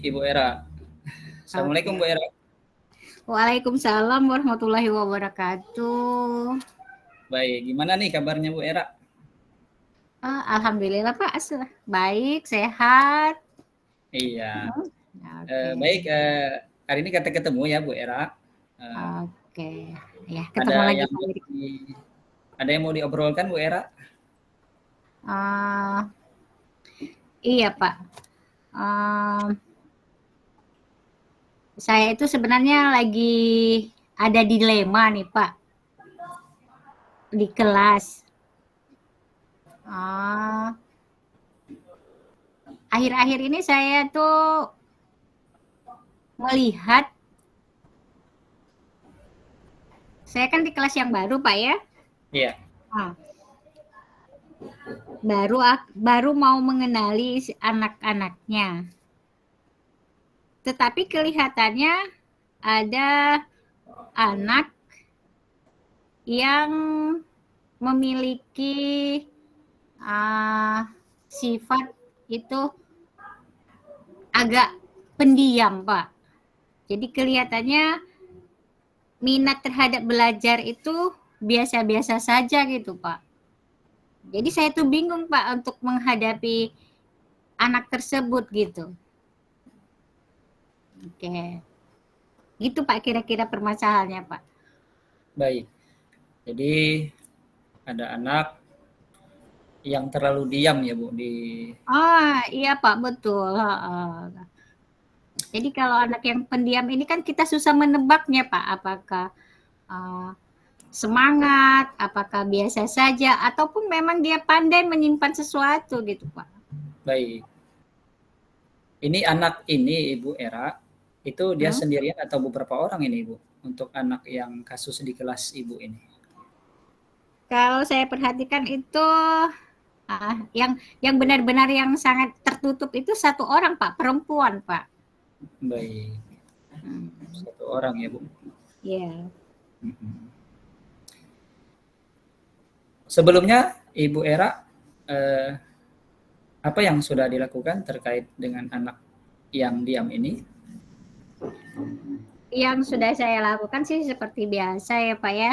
Ibu Era. Assalamualaikum Oke. Bu Era. Waalaikumsalam warahmatullahi wabarakatuh. Baik, gimana nih kabarnya Bu Era? Alhamdulillah Pak, baik, sehat. Iya. Oke, Baik, hari ini kita ketemu ya Bu Era. Eh, oke. Ya, ada ketemu lagi yang Pak mau Yudi. ada yang mau diobrolkan Bu Era? Eh, iya Pak. Eh, saya itu sebenarnya lagi ada dilema nih Pak di kelas. Eh, Akhir-akhir ini saya tuh melihat, saya kan di kelas yang baru Pak ya. Iya. Ah, baru mau mengenali anak-anaknya. Tetapi kelihatannya ada anak yang memiliki uh, sifat itu agak pendiam, Pak. Jadi kelihatannya minat terhadap belajar itu biasa-biasa saja gitu, Pak. Jadi saya tuh bingung, Pak, untuk menghadapi anak tersebut gitu. Oke. Gitu, Pak, kira-kira permasalahannya, Pak. Baik. Jadi ada anak yang terlalu diam ya Bu di Iya, Pak, betul. Jadi kalau anak yang pendiam ini kan kita susah menebaknya, Pak. Apakah uh, semangat, apakah biasa saja, ataupun memang dia pandai menyimpan sesuatu gitu, Pak. baik. Ini anak ini Ibu Era itu dia Hmm? sendirian atau beberapa orang ini Ibu untuk anak yang kasus di kelas Ibu ini? Kalau saya perhatikan itu yang benar-benar yang sangat tertutup itu satu orang, Pak, perempuan, Pak. Baik. Hmm. Satu orang ya Bu. Yeah. Mhm. Sebelumnya Ibu Era apa yang sudah dilakukan terkait dengan anak yang diam ini? Yang sudah saya lakukan sih seperti biasa ya, Pak ya.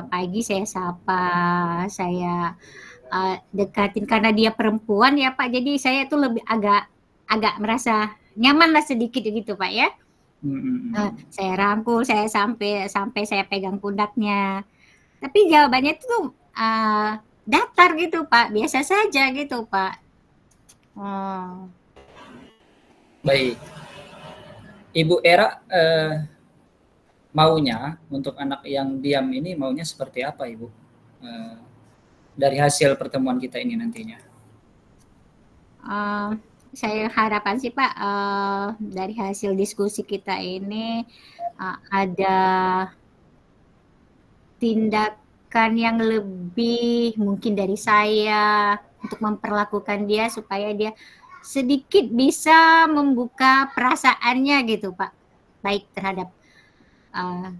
Pagi saya sapa, saya dekatin karena dia perempuan ya Pak. Jadi saya tuh lebih agak agak merasa nyaman lah sedikit gitu Pak ya. Mhm. Saya rangkul, saya sampai sampai saya pegang pundaknya. Tapi jawabannya tuh datar gitu Pak, biasa saja gitu Pak. Oh. Baik, Ibu Era maunya untuk anak yang diam ini maunya seperti apa Ibu? Eh, dari hasil pertemuan kita ini nantinya. Uh, saya harapan sih Pak dari hasil diskusi kita ini ada tindakan yang lebih mungkin dari saya untuk memperlakukan dia supaya dia sedikit bisa membuka perasaannya gitu Pak, baik terhadap uh,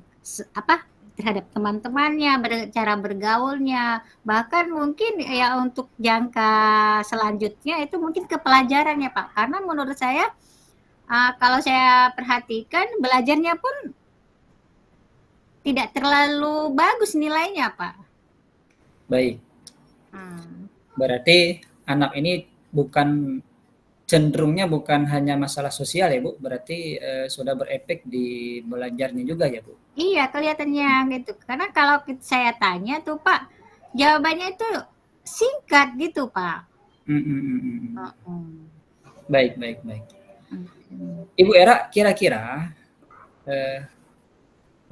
terhadap teman-temannya, cara bergaulnya, bahkan mungkin ya untuk jangka selanjutnya itu mungkin ke pelajarannya Pak, karena menurut saya kalau saya perhatikan belajarnya pun tidak terlalu bagus nilainya Pak. Baik, Hmm. berarti anak ini cenderungnya bukan hanya masalah sosial ya Bu, berarti sudah berefek di belajarnya juga ya Bu? Iya kelihatannya gitu. Karena kalau saya tanya tuh Pak, jawabannya itu singkat gitu Pak. Hmm. Baik, baik, baik. Hmm. Ibu Era, kira-kira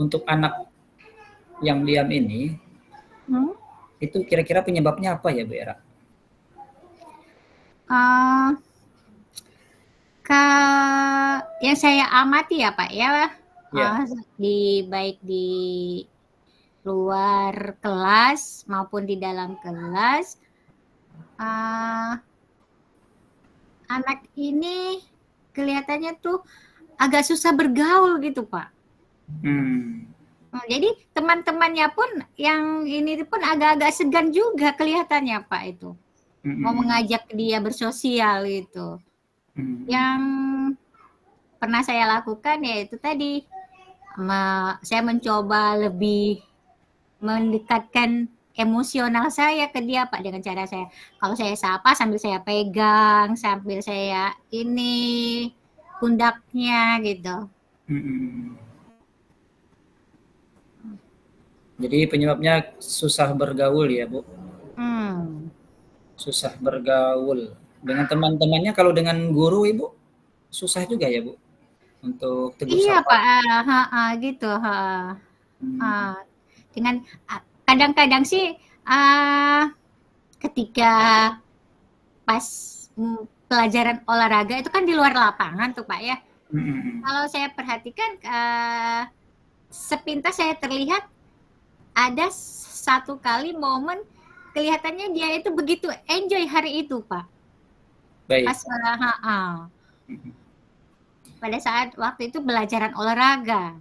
untuk anak yang diam ini, Hmm? itu kira-kira penyebabnya apa ya Bu Era? Uh, yang saya amati ya Pak ya, Ya, baik di luar kelas maupun di dalam kelas, anak ini kelihatannya tuh agak susah bergaul gitu Pak. Jadi teman-temannya pun yang ini pun agak-agak segan juga kelihatannya Pak itu. Mau mengajak dia bersosial gitu. Yang pernah saya lakukan ya itu tadi, saya mencoba lebih mendekatkan emosional saya ke dia Pak dengan cara saya, kalau saya sapa sambil saya pegang, sambil saya ini pundaknya gitu. Mm-mm. Jadi penyebabnya susah bergaul ya Bu? Susah bergaul. Dengan teman-temannya, kalau dengan guru Ibu, susah juga ya Bu? Untuk tegur Iya sapa? Pak, gitu, Hmm. dengan kadang-kadang sih, ketika pas, pelajaran olahraga itu kan di luar lapangan tuh Pak ya. Mm-mm. Kalau saya perhatikan, sepintas saya terlihat ada satu kali momen kelihatannya dia itu begitu enjoy hari itu Pak. Baik. Pas pada saat waktu itu belajaran olahraga.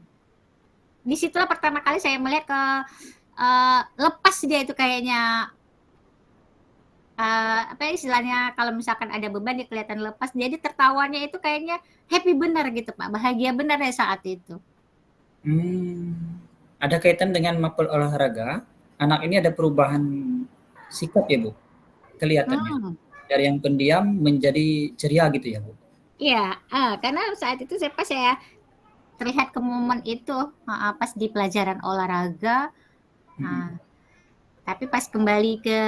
Disitulah pertama kali saya melihat lepas dia itu kayaknya, apa istilahnya kalau misalkan ada beban dia kelihatan lepas, jadi tertawanya itu kayaknya happy benar gitu Pak, bahagia benar ya saat itu. Ada kaitan dengan mapel olahraga, anak ini ada perubahan sikap ya Bu? Kelihatannya. Hmm. Dari yang pendiam menjadi ceria gitu ya Bu? Iya, karena saat itu pas saya terlihat ke momen itu, pas di pelajaran olahraga, Mm-mm. tapi pas kembali ke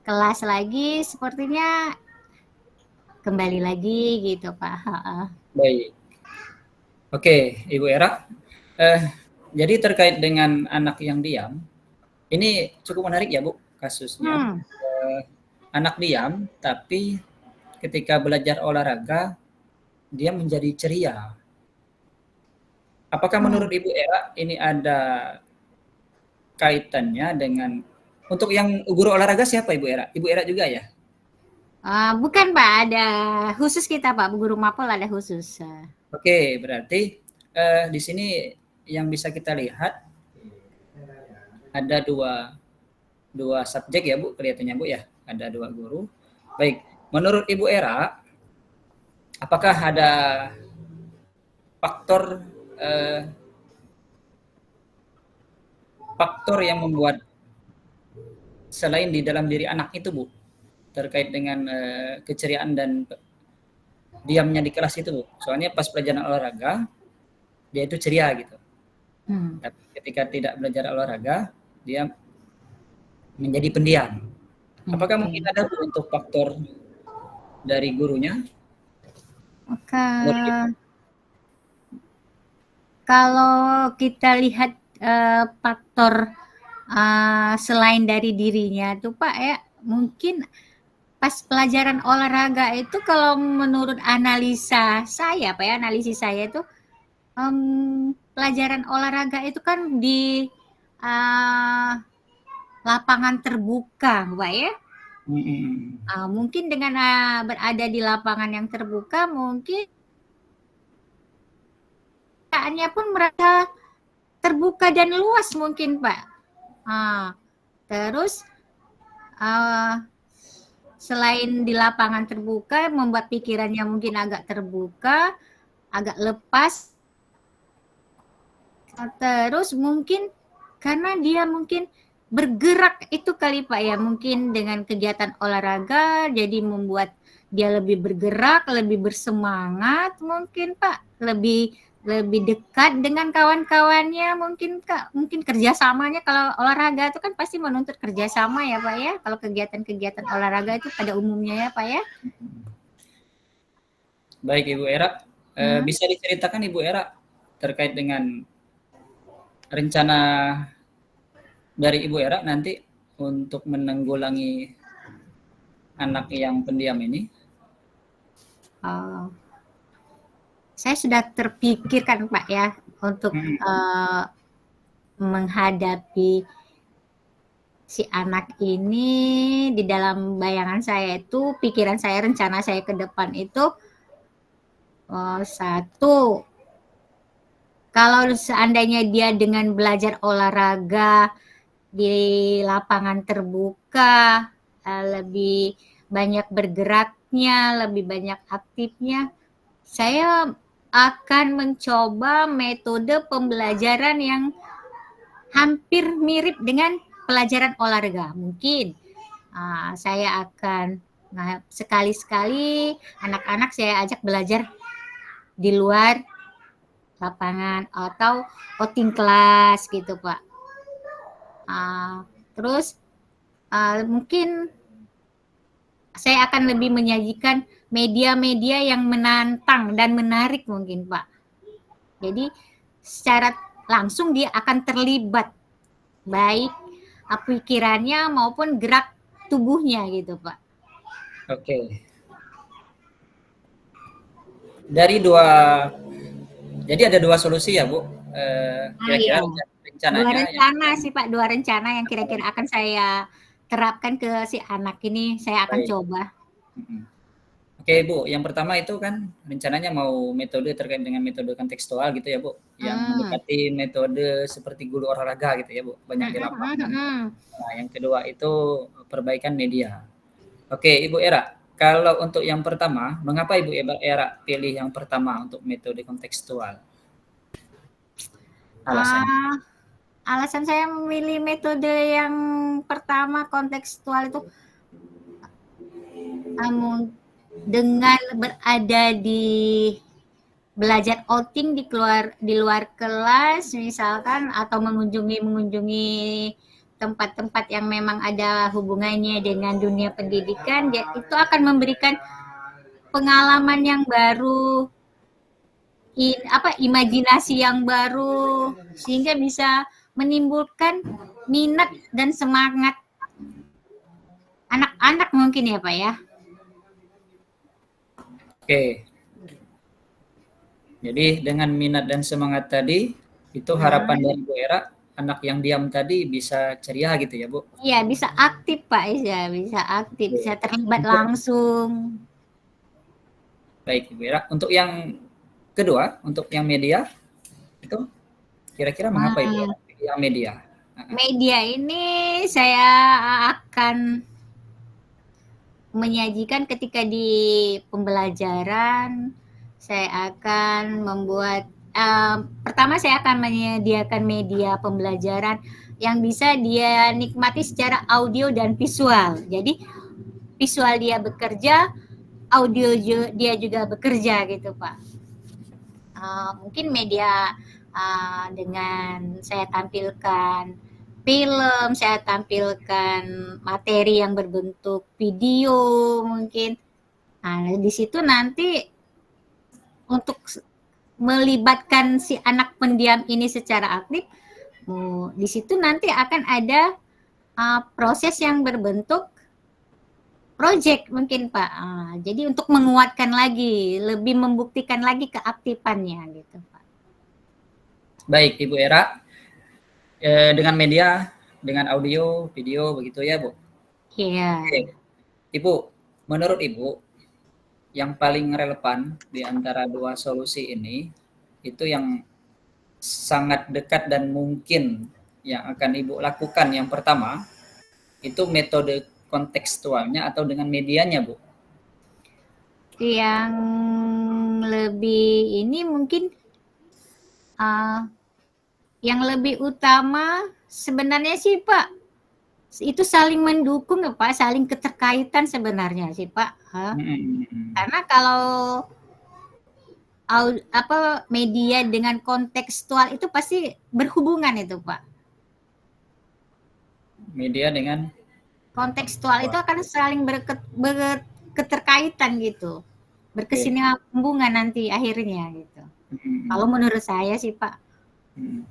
kelas lagi sepertinya kembali lagi gitu Pak. Baik. Oke, Ibu Era. Eh, jadi terkait dengan anak yang diam, ini cukup menarik ya Bu kasusnya. Hmm. Anak diam, tapi ketika belajar olahraga, dia menjadi ceria. Apakah Hmm. menurut Ibu Era ini ada kaitannya dengan, untuk yang guru olahraga siapa Ibu Era? Ibu Era juga ya? Bukan Pak, ada khusus kita Pak, guru mapel ada khusus. Oke, berarti di sini yang bisa kita lihat ada dua subjek ya Bu, kelihatannya Bu ya, ada dua guru. Baik, menurut Ibu Era, apakah ada faktor eh, faktor yang membuat selain di dalam diri anak itu Bu, terkait dengan keceriaan dan diamnya di kelas itu Bu? Soalnya pas pelajaran olahraga dia itu ceria gitu, tapi ketika tidak belajar olahraga dia menjadi pendiam. Apakah Oke. mungkin ada Bu untuk faktor dari gurunya? Oke. Menurut Ibu? Kalau kita lihat faktor selain dari dirinya tuh Pak ya, mungkin pas pelajaran olahraga itu kalau menurut analisa saya Pak ya, analisis saya itu pelajaran olahraga itu kan di lapangan terbuka Pak ya. Mungkin dengan berada di lapangan yang terbuka mungkin keadaannya pun merasa terbuka dan luas mungkin Pak. Terus selain di lapangan terbuka membuat pikirannya mungkin agak terbuka, agak lepas. Terus mungkin karena dia mungkin bergerak itu kali Pak ya, mungkin dengan kegiatan olahraga jadi membuat dia lebih bergerak, lebih bersemangat mungkin Pak, lebih dekat dengan kawan-kawannya mungkin Kak, mungkin kerjasamanya kalau olahraga itu kan pasti menuntut kerjasama ya Pak ya, kalau kegiatan-kegiatan olahraga itu pada umumnya ya Pak ya. Baik Ibu Era, bisa diceritakan Ibu Era terkait dengan rencana dari Ibu Era nanti untuk menanggulangi anak yang pendiam ini? Saya sudah terpikirkan Pak ya untuk menghadapi si anak ini. Di dalam bayangan saya itu, pikiran saya, rencana saya ke depan itu, satu, kalau seandainya dia dengan belajar olahraga di lapangan terbuka, lebih banyak bergeraknya, lebih banyak aktifnya, saya akan mencoba metode pembelajaran yang hampir mirip dengan pelajaran olahraga. Mungkin saya akan sekali-sekali anak-anak saya ajak belajar di luar lapangan atau outing kelas gitu Pak. Terus mungkin saya akan lebih menyajikan media-media yang menantang dan menarik mungkin Pak. Jadi secara langsung dia akan terlibat baik pikirannya maupun gerak tubuhnya gitu Pak. Oke. Jadi ada dua solusi ya Bu. Kira-kira Iya. rencananya. Dua rencana sih Pak, dua rencana yang kira-kira akan saya terapkan ke si anak ini, saya akan coba. Oke Bu, yang pertama itu kan rencananya mau metode terkait dengan metode kontekstual gitu ya Bu, yang mendekati metode seperti guru olahraga gitu ya Bu, banyak di lapangan. Nah, yang kedua itu perbaikan media. Oke Ibu Era, kalau untuk yang pertama, mengapa Ibu Era pilih yang pertama untuk metode kontekstual? Alasannya? Alasan saya memilih metode yang pertama kontekstual itu dengan berada di belajar outing di luar kelas misalkan atau mengunjungi tempat-tempat yang memang ada hubungannya dengan dunia pendidikan, itu akan memberikan pengalaman yang baru, imajinasi yang baru, sehingga bisa menimbulkan minat dan semangat anak-anak mungkin ya Pak ya. Oke. Jadi dengan minat dan semangat tadi, itu harapan dari Bu Era, anak yang diam tadi bisa ceria gitu ya Bu? Iya, bisa aktif Pak Isya, bisa aktif, bisa terlibat langsung. Baik Ibu Era, untuk yang kedua, untuk yang media, itu kira-kira mengapa Ibu Era pilih yang media? Media ini saya akan menyajikan ketika di pembelajaran, saya akan membuat pertama saya akan menyediakan media pembelajaran yang bisa dia nikmati secara audio dan visual. Jadi visual dia bekerja, audio dia juga bekerja gitu Pak. Mungkin media dengan saya tampilkan film, saya tampilkan materi yang berbentuk video mungkin. Nah, di situ nanti untuk melibatkan si anak pendiam ini secara aktif, di situ nanti akan ada proses yang berbentuk project mungkin Pak. Jadi untuk menguatkan lagi, lebih membuktikan lagi keaktifannya gitu Pak. Baik Ibu Era, dengan media, dengan audio, video begitu ya Bu? Iya. Oke. Ibu, menurut Ibu, yang paling relevan di antara dua solusi ini, itu yang sangat dekat dan mungkin yang akan Ibu lakukan yang pertama, itu metode kontekstualnya atau dengan medianya Bu? Yang lebih ini mungkin yang lebih utama sebenarnya sih Pak, itu saling mendukung ya Pak, saling keterkaitan sebenarnya sih Pak. Karena kalau media dengan kontekstual itu pasti berhubungan itu Pak. Media dengan kontekstual itu akan saling berketerkaitan gitu, berkesinambungan nanti akhirnya gitu. Kalau menurut saya sih Pak.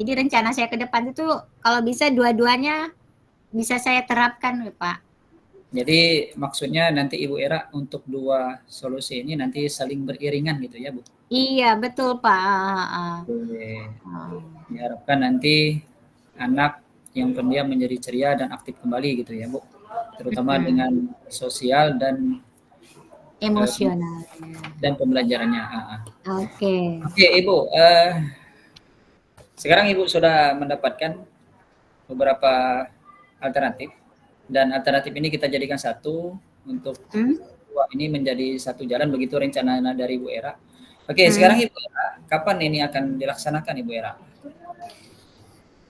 Jadi rencana saya ke depan itu kalau bisa dua-duanya bisa saya terapkan Pak. Jadi maksudnya nanti Ibu Era untuk dua solusi ini nanti saling beriringan gitu ya Bu? Iya betul Pak. Diharapkan nanti anak yang pendiam menjadi ceria dan aktif kembali gitu ya Bu? Terutama dengan sosial dan emosional dan pembelajarannya. Oke Ibu, sekarang Ibu sudah mendapatkan beberapa alternatif dan alternatif ini kita jadikan satu untuk ini menjadi satu jalan, begitu rencana dari Bu Era. Oke, sekarang Hmm. Ibu Era, kapan ini akan dilaksanakan Ibu Era?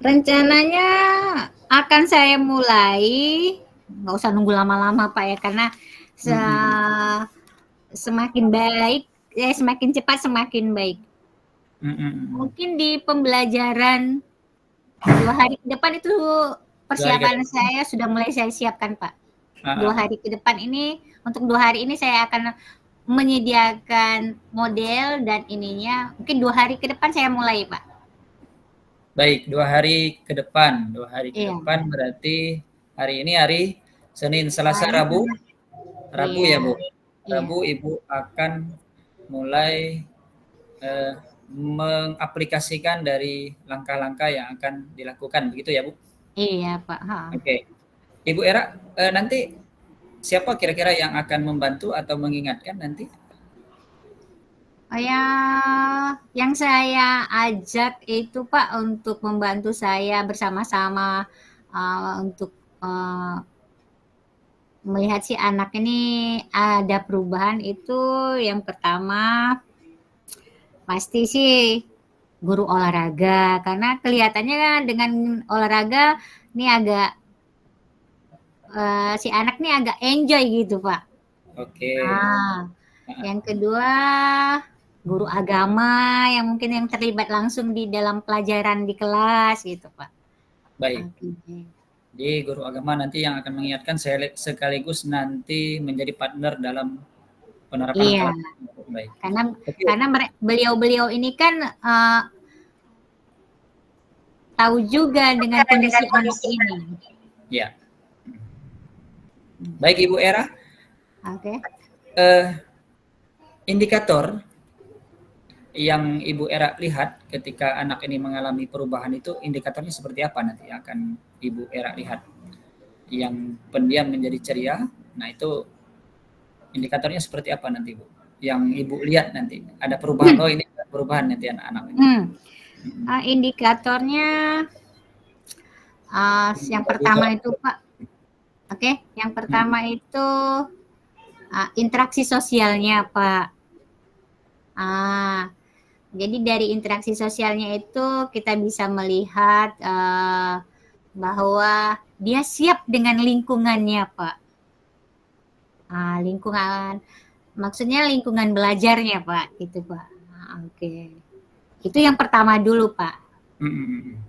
Rencananya akan saya mulai, nggak usah nunggu lama-lama Pak ya, karena se Mhm. semakin baik, semakin cepat semakin baik. Mhm. Mungkin di pembelajaran 2 hari ke depan itu 2 hari ke persiapan depan. saya sudah mulai saya siapkan Pak. 2 Heeh. hari ke depan ini, untuk 2 hari ini saya akan menyediakan model dan ininya, mungkin 2 hari ke depan saya mulai Pak. Baik, 2 hari ke depan. 2 hari ke Iya. depan berarti hari ini hari Senin, Selasa, Hari Rabu. Rabu iya, ya, Bu? iya. Rabu Ibu akan mulai, mengaplikasikan dari langkah-langkah yang akan dilakukan, begitu ya, Bu? Iya Pak, heeh. Oke. Ibu Era, nanti siapa kira-kira yang akan membantu atau mengingatkan nanti? Oh ya, yang saya ajak itu Pak untuk membantu saya bersama-sama, untuk, melihat si anak ini ada perubahan itu yang pertama, pasti sih guru olahraga, karena kelihatannya dengan olahraga ini agak, si anak nih agak enjoy gitu Pak. Oke. Yang kedua, guru agama yang mungkin yang terlibat langsung di dalam pelajaran di kelas gitu, Pak. Baik. Oke. Jadi guru agama nanti yang akan mengingatkan sekaligus nanti menjadi partner dalam penerapan Iya, langkah-langkah. Baik. karena Oke. karena beliau-beliau ini kan, tahu juga dengan kondisi anak ini. Ya. Baik Ibu Era, Oke. indikator yang Ibu Era lihat ketika anak ini mengalami perubahan itu indikatornya seperti apa nanti akan Ibu Era lihat? Yang pendiam menjadi ceria, nah itu indikatornya seperti apa nanti Bu? Yang Ibu lihat nanti ada perubahan, oh ini ada perubahan nanti anak-anak ini. Indikatornya, yang pertama itu Pak, oke, yang pertama itu, interaksi sosialnya Pak. Jadi dari interaksi sosialnya itu kita bisa melihat, bahwa dia siap dengan lingkungannya Pak. Lingkungan, maksudnya lingkungan belajarnya Pak, gitu Pak. Oke. Itu yang pertama dulu Pak.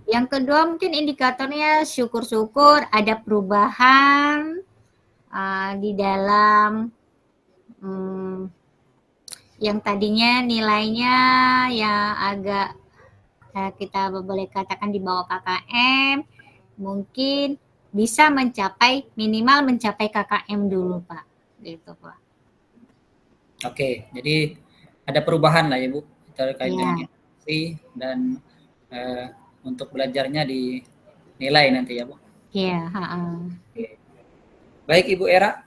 Yang kedua mungkin indikatornya syukur-syukur ada perubahan, di dalam, yang tadinya nilainya yang agak, kita boleh katakan di bawah KKM, mungkin bisa mencapai, minimal mencapai KKM dulu Pak, gitu Pak. Oke, jadi ada perubahan lah ya Bu, terkait dengan Iya. interaksi dan untuk belajarnya dinilai nanti ya Bu. Iya, Oke. Baik Ibu Era,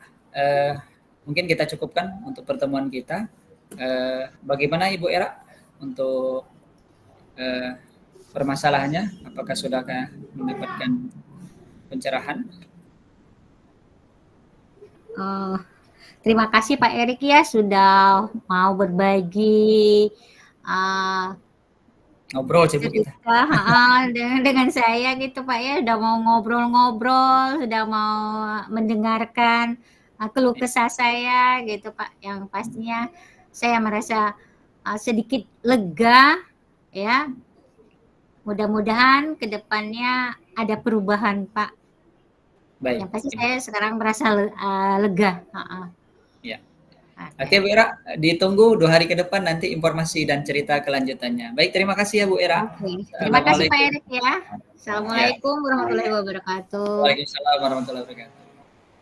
mungkin kita cukupkan untuk pertemuan kita. Bagaimana Ibu Era untuk permasalahannya? Apakah sudahkah mendapatkan pencerahan? Terima kasih Pak Erik ya sudah mau berbagi, Ngobrol sih Bu kita. cerita dengan saya gitu Pak ya, udah mau ngobrol-ngobrol, sudah mau mendengarkan, keluh kesah saya gitu Pak, yang pastinya saya merasa, sedikit lega ya. Mudah-mudahan ke depannya ada perubahan Pak. Baik. Yang pasti saya sekarang merasa lega. Ya. Oke. Oke Bu Era, ditunggu 2 hari ke depan nanti informasi dan cerita kelanjutannya. Baik, terima kasih ya Bu Era. Oke. Terima kasih Pak Assalamualaikum. Erik ya. Ya. Assalamualaikum warahmatullahi wabarakatuh. Waalaikumsalam warahmatullahi wabarakatuh.